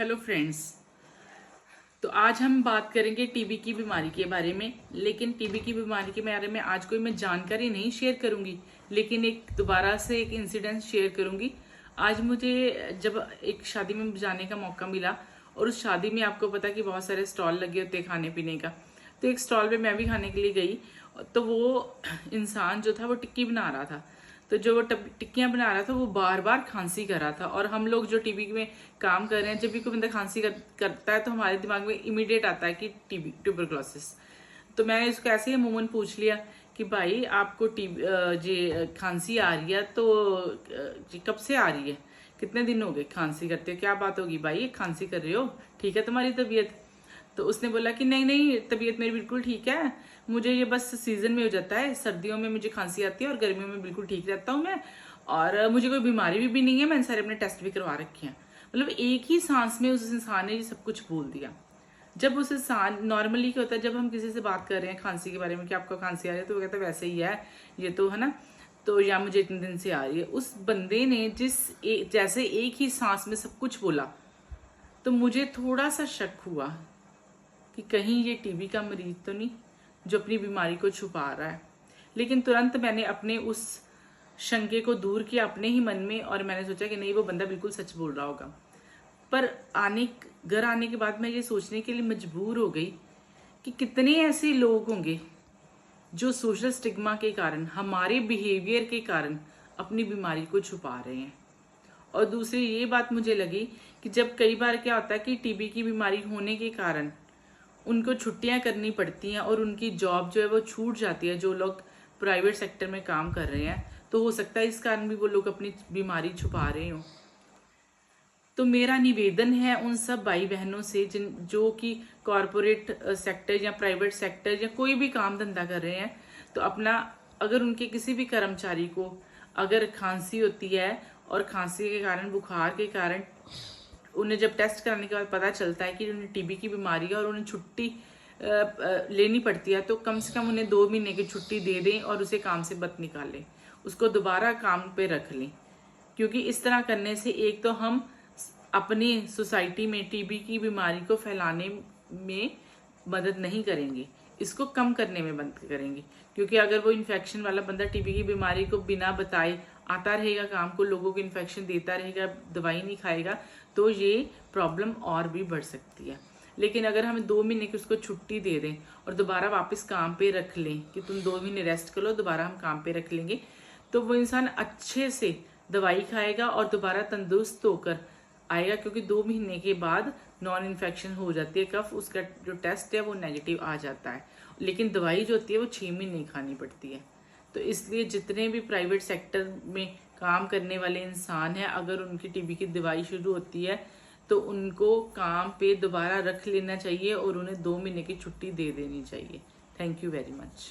Hello friends. तो आज हम बात करेंगे टीबी की बीमारी के बारे में। लेकिन टीबी की बीमारी के बारे में आज कोई मैं जानकारी नहीं शेयर करूंगी, लेकिन दोबारा से एक इंसिडेंट शेयर करूंगी। आज मुझे जब एक शादी में जाने का मौका मिला, और उस शादी में आपको पता कि बहुत सारे स्टॉल लगे होते हैं खाने पीने का, तो एक स्टॉल पे मैं भी खाने के लिए गई। तो वो इंसान जो था वो टिक्की बना रहा था। तो जो वो टिक्कियां बना रहा था वो बार बार खांसी कर रहा था। और हम लोग जो टीबी में काम कर रहे हैं, जब भी कोई बंदा खांसी करता है तो हमारे दिमाग में इमीडिएट आता है कि टीबी, ट्यूबरक्लोसिस। तो मैंने इसको ऐसे ही अमूमन पूछ लिया कि भाई आपको टीबी जी खांसी आ रही है, तो जी कब से आ रही है, कितने दिन हो गए खांसी करते हो, क्या बात होगी भाई खांसी कर रहे हो, ठीक है तुम्हारी तबीयत? तो उसने बोला कि नहीं नहीं, तबीयत मेरी बिल्कुल ठीक है, मुझे ये बस सीजन में हो जाता है, सर्दियों में मुझे खांसी आती है और गर्मियों में बिल्कुल ठीक रहता हूँ मैं, और मुझे कोई बीमारी भी नहीं है, मैंने सारे अपने टेस्ट भी करवा रखे हैं। मतलब एक ही सांस में उस इंसान ने ये सब कुछ बोल दिया। जब उस इंसान, नॉर्मली क्या होता है जब हम किसी से बात कर रहे हैं खांसी के बारे में कि आपको खांसी आ रही है, तो वो कहता है वैसे ही है ये तो, है ना, तो या मुझे इतने दिन से आ रही है। उस बंदे ने जैसे एक ही सांस में सब कुछ बोला, तो मुझे थोड़ा सा शक हुआ कि कहीं ये टीबी का मरीज तो नहीं जो अपनी बीमारी को छुपा रहा है। लेकिन तुरंत मैंने अपने उस शंके को दूर किया अपने ही मन में, और मैंने सोचा कि नहीं, वो बंदा बिल्कुल सच बोल रहा होगा। पर घर आने के बाद मैं ये सोचने के लिए मजबूर हो गई कि कितने ऐसे लोग होंगे जो सोशल स्टिग्मा के कारण, हमारे बिहेवियर के कारण अपनी बीमारी को छुपा रहे हैं। और दूसरी ये बात मुझे लगी कि जब कई बार क्या होता है कि टीबी की बीमारी होने के कारण उनको छुट्टियां करनी पड़ती हैं और उनकी जॉब जो है वो छूट जाती है, जो लोग प्राइवेट सेक्टर में काम कर रहे हैं, तो हो सकता है इस कारण भी वो लोग अपनी बीमारी छुपा रहे हों। तो मेरा निवेदन है उन सब भाई बहनों से जो कि कॉरपोरेट सेक्टर या प्राइवेट सेक्टर या कोई भी काम धंधा कर रहे हैं, तो अपना, अगर उनके किसी भी कर्मचारी को अगर खांसी होती है और खांसी के कारण, बुखार के कारण उन्हें जब टेस्ट कराने के बाद पता चलता है कि उन्हें टीबी की बीमारी है और उन्हें छुट्टी लेनी पड़ती है, तो कम से कम उन्हें 2 महीने की छुट्टी दे दें और उसे काम से मत निकालें, उसको दोबारा काम पे रख लें। क्योंकि इस तरह करने से एक तो हम अपनी सोसाइटी में टीबी की बीमारी को फैलाने में मदद नहीं करेंगे, इसको कम करने में मदद करेंगे। क्योंकि अगर वो इन्फेक्शन वाला बंदा टीबी की बीमारी को बिना बताए आता रहेगा काम को, लोगों को इन्फेक्शन देता रहेगा, दवाई नहीं खाएगा, तो ये प्रॉब्लम और भी बढ़ सकती है। लेकिन अगर हम 2 महीने की उसको छुट्टी दे दें और दोबारा वापस काम पे रख लें कि तुम 2 महीने रेस्ट कर लो, दोबारा हम काम पे रख लेंगे, तो वो इंसान अच्छे से दवाई खाएगा और दोबारा तंदुरुस्त होकर आएगा। क्योंकि 2 महीने के बाद नॉन इन्फेक्शन हो जाती है, कफ, उसका जो टेस्ट है वो नेगेटिव आ जाता है। लेकिन दवाई जो होती है वो 6 महीने खानी पड़ती है। तो इसलिए जितने भी प्राइवेट सेक्टर में काम करने वाले इंसान हैं, अगर उनकी टीबी की दवाई शुरू होती है तो उनको काम पे दोबारा रख लेना चाहिए और उन्हें 2 महीने की छुट्टी दे देनी चाहिए। Thank you very much.